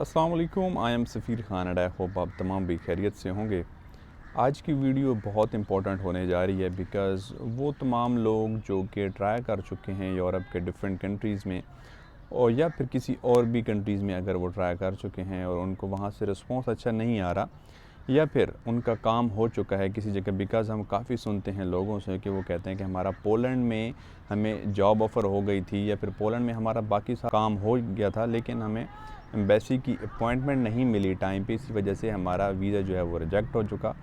अस्सलाम वालेकुम, I am Safeer Khan and I hope आप तमाम भी खैरियत से होंगे। आज की वीडियो बहुत इंपॉर्टेंट होने जा रही है बिकॉज़ वो तमाम लोग जो कि ट्राई कर चुके हैं यूरोप के डिफरेंट कंट्रीज़ में और या फिर किसी और भी कंट्रीज़ में अगर वो ट्राई कर चुके हैं और उनको वहाँ से रिस्पॉन्स अच्छा नहीं आ रहा या फिर उनका काम हो चुका है किसी जगह। बिकॉज़ हम काफ़ी सुनते हैं लोगों से कि वो कहते हैं कि हमारा पोलैंड में हमें जॉब ऑफ़र हो गई थी या फिर पोलैंड में हमारा बाकी सारा काम हो गया था लेकिन हमें एम्बेसी की अपॉइंटमेंट नहीं मिली टाइम पे, इसी वजह से हमारा वीज़ा जो है वो रिजेक्ट हो चुका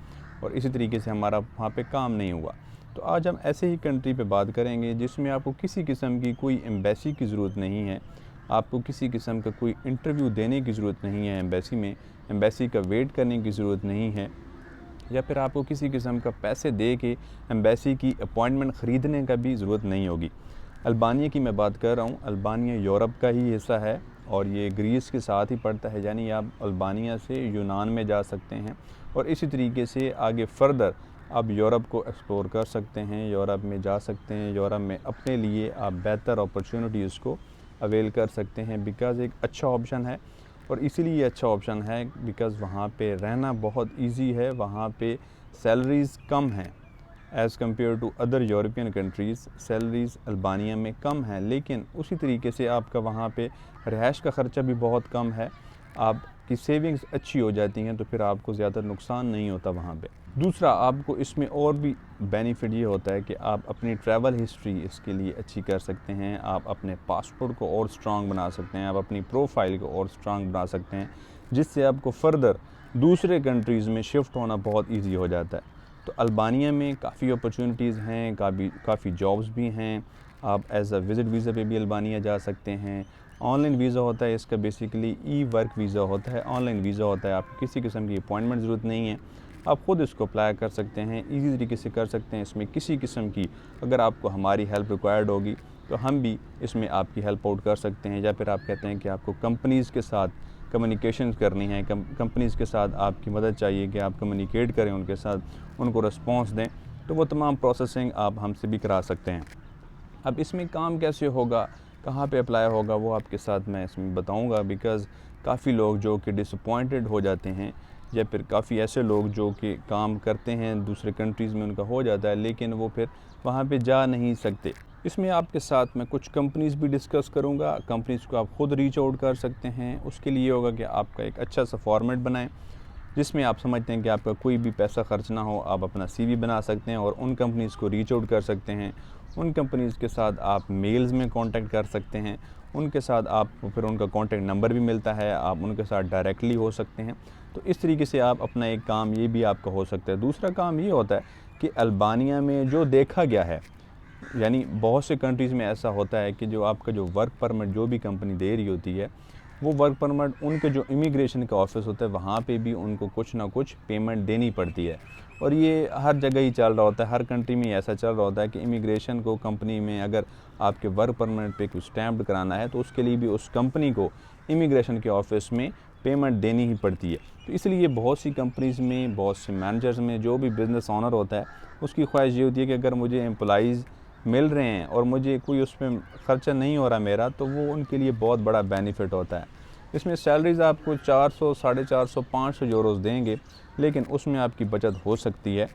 और इसी तरीके से हमारा वहाँ पे काम नहीं हुआ। तो आज हम ऐसे ही कंट्री पे बात करेंगे जिसमें आपको किसी किस्म की कोई एम्बेसी की ज़रूरत नहीं है, आपको किसी किस्म का कोई इंटरव्यू देने की ज़रूरत नहीं है एम्बेसी में, एम्बेसी का वेट करने की ज़रूरत नहीं है या फिर आपको किसी किस्म का पैसे दे के एम्बेसी की अपॉइंटमेंट ख़रीदने का भी ज़रूरत नहीं होगी। अल्बानिया की मैं बात कर रहा हूँ। अल्बानिया यूरोप का ही हिस्सा है और ये ग्रीस के साथ ही पड़ता है, यानी आप अल्बानिया से यूनान में जा सकते हैं और इसी तरीके से आगे फ़र्दर आप यूरोप को एक्सप्लोर कर सकते हैं, यूरोप में जा सकते हैं, यूरोप में अपने लिए आप बेहतर अपॉर्चुनिटीज़ को अवेल कर सकते हैं। बिकॉज़ एक अच्छा ऑप्शन है और इसीलिए अच्छा ऑप्शन है बिकॉज़ वहाँ पे रहना बहुत इजी है, वहाँ पे सैलरीज़ कम हैं as compare to other European countries. Salaries Albania में कम है लेकिन उसी तरीके से आपका वहाँ पे रिहाइश का ख़र्चा भी बहुत कम है, आपकी सेविंग्स अच्छी हो जाती हैं तो फिर आपको ज़्यादा नुकसान नहीं होता वहाँ पे। दूसरा, आपको इसमें और भी बेनिफिट ये होता है कि आप अपनी ट्रैवल हिस्ट्री इसके लिए अच्छी कर सकते हैं, आप अपने पासपोर्ट को और स्ट्रॉन्ग बना सकते हैं, आप अपनी प्रोफाइल को और स्ट्रॉन्ग बना सकते हैं जिससे आपको फ़र्दर दूसरे कंट्रीज़ में शिफ्ट होना बहुत ईजी हो जाता है। तो अल्बानिया में काफ़ी अपॉर्चुनिटीज़ हैं, काफ़ी जॉब्स भी हैं। आप एज़ अ विज़िट वीज़ा पे भी अल्बानिया जा सकते हैं। ऑनलाइन वीज़ा होता है इसका, बेसिकली ई वर्क वीज़ा होता है, ऑनलाइन वीज़ा होता है, आपको किसी किस्म की अपॉइंटमेंट ज़रूरत नहीं है, आप ख़ुद इसको अप्लाई कर सकते हैं, ईज़ी तरीके से कर सकते हैं। इसमें किसी किस्म की अगर आपको हमारी हेल्प रिक्वायर्ड होगी तो हम भी इसमें आपकी हेल्प आउट कर सकते हैं। या फिर आप कहते हैं कि आपको कंपनीज़ के साथ कम्युनिकेशन करनी है, कंपनीज़ के साथ आपकी मदद चाहिए कि आप कम्युनिकेट करें उनके साथ, उनको रिस्पॉन्स दें, तो वो तमाम प्रोसेसिंग आप हमसे भी करा सकते हैं। अब इसमें काम कैसे होगा, कहाँ पे अप्लाई होगा, वो आपके साथ मैं इसमें बताऊंगा। बिकॉज़ काफ़ी लोग जो कि डिसअपॉइंटेड हो जाते हैं या फिर काफ़ी ऐसे लोग जो कि काम करते हैं दूसरे कंट्रीज़ में, उनका हो जाता है लेकिन वो फिर वहाँ पे जा नहीं सकते। इसमें आपके साथ मैं कुछ कंपनीज़ भी डिस्कस करूँगा, कंपनीज़ को आप ख़ुद रीच आउट कर सकते हैं। उसके लिए होगा कि आपका एक अच्छा सा फॉर्मेट बनाएं जिसमें आप समझते हैं कि आपका कोई भी पैसा खर्च ना हो, आप अपना सीवी बना सकते हैं और उन कंपनीज़ को रीच आउट कर सकते हैं। उन कंपनीज़ के साथ आप मेल्स में कांटेक्ट कर सकते हैं, उनके साथ आपको फिर उनका कांटेक्ट नंबर भी मिलता है, आप उनके साथ डायरेक्टली हो सकते हैं। तो इस तरीके से आप अपना एक काम ये भी आपका हो सकता है। दूसरा काम ये होता है कि अल्बानिया में जो देखा गया है, यानी बहुत से कंट्रीज़ में ऐसा होता है कि जो आपका जो वर्क परमिट जो भी कंपनी दे रही होती है, वो वर्क परमिट उनके जो इमिग्रेशन का ऑफिस होता है वहाँ पे भी उनको कुछ ना कुछ पेमेंट देनी पड़ती है। और ये हर जगह ही चल रहा होता है, हर कंट्री में ऐसा चल रहा होता है कि इमिग्रेशन को कंपनी में अगर आपके वर्क परमिट पे कुछ स्टैम्प कराना है तो उसके लिए भी उस कंपनी को इमिग्रेशन के ऑफिस में पेमेंट देनी ही पड़ती है। तो इसलिए बहुत सी कंपनीज़ में, बहुत से मैनेजर्स में, जो भी बिज़नेस ओनर होता है उसकी ख्वाहिश ये होती है कि अगर मुझे एम्प्लॉइज़ मिल रहे हैं और मुझे कोई उसमें ख़र्चा नहीं हो रहा मेरा, तो वो उनके लिए बहुत बड़ा बेनिफिट होता है। इसमें सैलरीज़ आपको 400, 450, 500 यूरोज़ देंगे लेकिन उसमें आपकी बचत हो सकती है।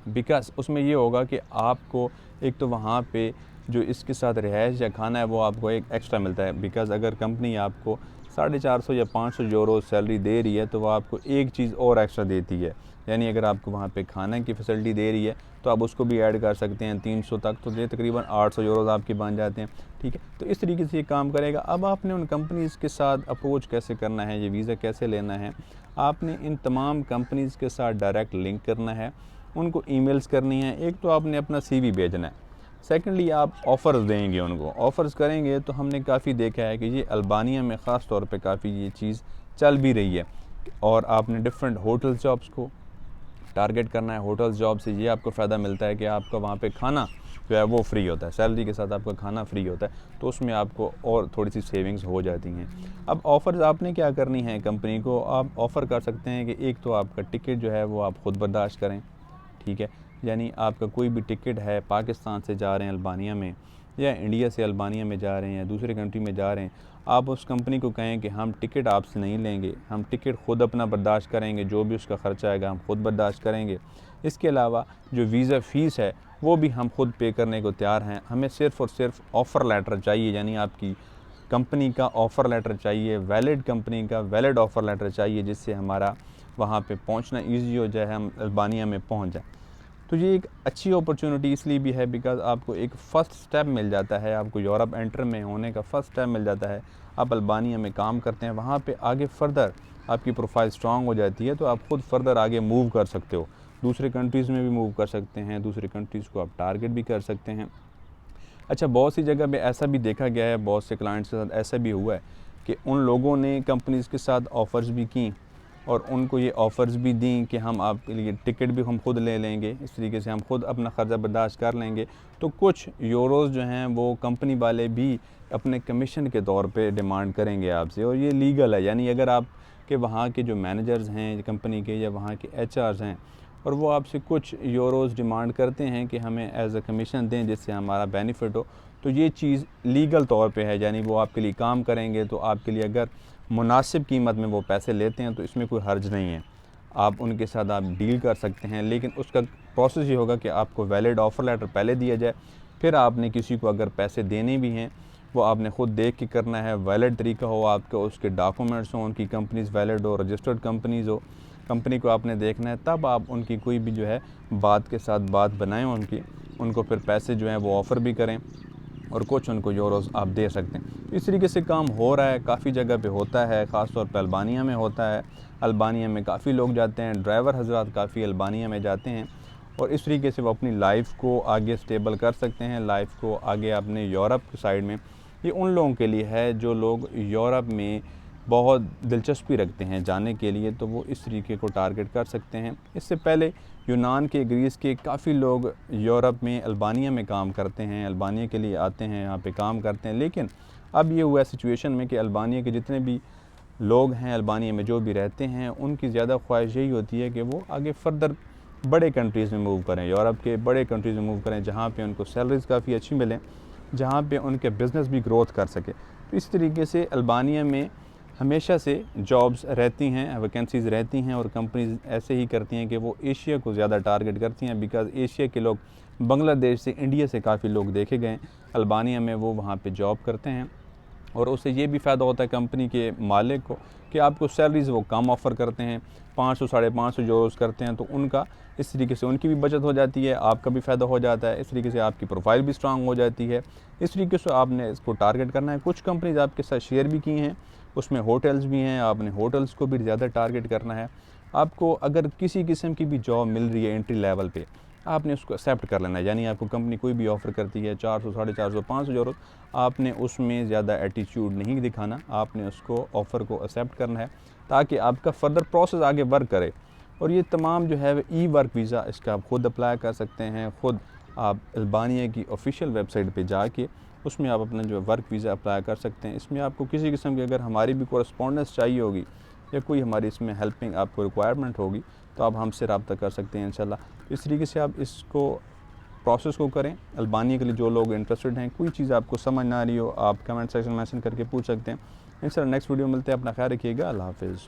बिकॉज़ उसमें ये होगा कि आपको एक तो वहाँ पे जो इसके साथ रिहाइश या खाना है वो आपको एक एक्स्ट्रा मिलता है। बिकॉज़ अगर कंपनी आपको 450 या 500 यूरो सैलरी दे रही है तो वो आपको एक चीज़ और एक्स्ट्रा देती है, यानी अगर आपको वहाँ पे खाने की फैसिलिटी दे रही है तो आप उसको भी ऐड कर सकते हैं 300 तक, तो ये तकरीबन 800 यूरोज़ आपके बन जाते हैं। ठीक है, तो इस तरीके से ये काम करेगा। अब आपने उन कंपनीज़ के साथ अप्रोच कैसे करना है, ये वीज़ा कैसे लेना है, आपने इन तमाम कंपनीज़ के साथ डायरेक्ट लिंक करना है, उनको ईमेल्स करनी है। एक तो आपने अपना सीवी भेजना है, सेकेंडली आप ऑफ़र्स देंगे उनको। ऑफ़र्स करेंगे तो हमने काफ़ी देखा है कि ये अल्बानिया में ख़ास तौर पे काफ़ी ये चीज़ चल भी रही है। और आपने डिफरेंट होटल जॉब्स को टारगेट करना है। होटल जॉब से ये आपको फ़ायदा मिलता है कि आपका वहाँ पे खाना जो है वो फ्री होता है, सैलरी के साथ आपका खाना फ्री होता है, तो उसमें आपको और थोड़ी सी सेविंग्स हो जाती हैं। अब ऑफ़र्स आपने क्या करनी है, कंपनी को आप ऑफ़र कर सकते हैं कि एक तो आपका टिकट जो है वो आप ख़ुद बर्दाश्त करें। ठीक है, यानी आपका कोई भी टिकट है, पाकिस्तान से जा रहे हैं अल्बानिया में या इंडिया से अल्बानिया में जा रहे हैं या दूसरे कंट्री में जा रहे हैं, आप उस कंपनी को कहें कि हम टिकट आपसे नहीं लेंगे, हम टिकट ख़ुद अपना बर्दाश्त करेंगे, जो भी उसका ख़र्चा आएगा हम ख़ुद बर्दाश्त करेंगे। इसके अलावा जो वीज़ा फ़ीस है वो भी हम खुद पे करने को तैयार हैं। हमें सिर्फ़ और सिर्फ ऑफ़र लेटर चाहिए, यानी आपकी कंपनी का ऑफ़र लेटर चाहिए, वैलिड कंपनी का वैलिड ऑफ़र लेटर चाहिए, जिससे हमारा वहाँ पे पहुँचना ईज़ी हो जाए, हम अल्बानिया में पहुँच जाएँ। तो ये एक अच्छी अपॉर्चुनिटी इसलिए भी है बिकॉज़ आपको एक फ़र्स्ट स्टेप मिल जाता है, आपको यूरोप एंटर में होने का फ़र्स्ट स्टेप मिल जाता है। आप अल्बानिया में काम करते हैं, वहाँ पे आगे फ़र्दर आपकी प्रोफाइल स्ट्रॉन्ग हो जाती है, तो आप ख़ुद फ़र्दर आगे मूव कर सकते हो। दूसरे कंट्रीज़ में भी मूव कर सकते हैं, दूसरे कंट्रीज़ को आप टारगेट भी कर सकते हैं। अच्छा, बहुत सी जगह पे ऐसा भी देखा गया है, बहुत से क्लाइंट्स के साथ ऐसा भी हुआ है कि उन लोगों ने कंपनीज़ के साथ ऑफ़र्स भी की और उनको ये ऑफ़र्स भी दी कि हम आपके लिए टिकट भी हम खुद ले लेंगे, इस तरीके से हम खुद अपना ख़र्चा बर्दाश्त कर लेंगे। तो कुछ यूरोज़ जो हैं वो कंपनी वाले भी अपने कमीशन के तौर पे डिमांड करेंगे आपसे, और ये लीगल है। यानी अगर आप के वहाँ के जो मैनेजर्स हैं कंपनी के या वहाँ के एचआर्स हैं और वो आपसे कुछ यूरोज़ डिमांड करते हैं कि हमें एज़ अ कमीशन दें जिससे हमारा बेनिफिट हो, तो ये चीज़ लीगल तौर पे है। यानी वो आपके लिए काम करेंगे, तो आपके लिए अगर मुनासिब कीमत में वो पैसे लेते हैं तो इसमें कोई हर्ज नहीं है, आप उनके साथ आप डील कर सकते हैं। लेकिन उसका प्रोसेस ये होगा कि आपको वैलिड ऑफ़र लेटर पहले दिया जाए, फिर आपने किसी को अगर पैसे देने भी हैं वो आपने ख़ुद देख के करना है, वैलिड तरीका हो आपका, उसके डॉक्यूमेंट्स हों, उनकी कंपनीज़ वैलिड हो, रजिस्टर्ड कंपनीज़ हो, कंपनी को आपने देखना है, तब आप उनकी कोई भी जो है बात के साथ बात बनाएं उनको फिर पैसे जो हैं वो ऑफ़र भी करें और कुछ उनको यूरोज़ आप दे सकते हैं। इस तरीके से काम हो रहा है, काफ़ी जगह पे होता है, ख़ास तौर पे अल्बानिया में होता है। अल्बानिया में काफ़ी लोग जाते हैं, ड्राइवर हज़रात काफ़ी अल्बानिया में जाते हैं और इस तरीके से वो अपनी लाइफ़ को आगे स्टेबल कर सकते हैं, लाइफ़ को आगे अपने यूरोप की साइड में। ये उन लोगों के लिए है जो लोग यूरोप में बहुत दिलचस्पी रखते हैं जाने के लिए, तो वो इस तरीके को टारगेट कर सकते हैं। इससे पहले यूनान के, ग्रीस के काफ़ी लोग यूरोप में अल्बानिया में काम करते हैं, अल्बानिया के लिए आते हैं, यहाँ पे काम करते हैं। लेकिन अब ये हुआ सिचुएशन में कि अल्बानिया के जितने भी लोग हैं, अल्बानिया में जो भी रहते हैं, उनकी ज़्यादा ख्वाहिश यही होती है कि वो आगे फ़र्दर बड़े कंट्रीज़ में मूव करें, यूरोप के बड़े कंट्रीज़ में मूव करें, जहाँ पे उनको सैलरीज़ काफ़ी अच्छी मिलें, जहाँ पे उनके बिज़नेस भी ग्रोथ कर सके। तो इस तरीके से अल्बानिया में हमेशा से जॉब्स रहती हैं, वैकेंसीज़ रहती हैं और कंपनीज़ ऐसे ही करती हैं कि वो एशिया को ज़्यादा टारगेट करती हैं बिकॉज़ एशिया के लोग, बांग्लादेश से, इंडिया से काफ़ी लोग देखे गए अल्बानिया में, वो वहाँ पे जॉब करते हैं और उससे ये भी फ़ायदा होता है कंपनी के मालिक को कि आपको सैलरीज़ वो कम ऑफ़र करते हैं, 500 साढ़े 500 यूरोज़ करते हैं, तो उनका इस तरीके से उनकी भी बचत हो जाती है, आपका भी फ़ायदा हो जाता है, इस तरीके से आपकी प्रोफाइल भी स्ट्रांग हो जाती है। इस तरीके से आपने इसको टारगेट करना है। कुछ कंपनीज़ आपके साथ शेयर भी की हैं, उसमें होटल्स भी हैं, आपने होटल्स को भी ज़्यादा टारगेट करना है। आपको अगर किसी किस्म की भी जॉब मिल रही है एंट्री लेवल पे, आपने उसको एक्सेप्ट कर लेना है। यानी आपको कंपनी कोई भी ऑफ़र करती है 400 साढ़े 400 500 यूरो, आपने उसमें ज़्यादा एटीट्यूड नहीं दिखाना, आपने उसको ऑफ़र को एक्सेप्ट करना है ताकि आपका फ़र्दर प्रोसेस आगे वर्क करे। और ये तमाम जो है ई वर्क वीज़ा, इसका आप ख़ुद अप्लाई कर सकते हैं। ख़ुद आप अल्बानिया की ऑफ़िशियल वेबसाइट पे जाके उसमें आप अपना जो वर्क वीज़ा अप्लाई कर सकते हैं। इसमें आपको किसी किस्म की अगर हमारी भी कॉरेस्पॉन्डेंस चाहिए होगी या कोई हमारी इसमें हेल्पिंग आपको रिक्वायरमेंट होगी तो आप हमसे रब्ता कर सकते हैं इंशाल्लाह। इस तरीके से आप इसको प्रोसेस को करें। अल्बानिया के लिए जो लोग इंटरेस्टेड हैं, कोई चीज़ आपको समझ ना आ रही हो, आप कमेंट सेक्शन में मैंशन करके पूछ सकते हैं। इंशाल्लाह नेक्स्ट वीडियो मिलते हैं। अपना ख्याल रखिएगा। अल्लाह हाफ़िज़।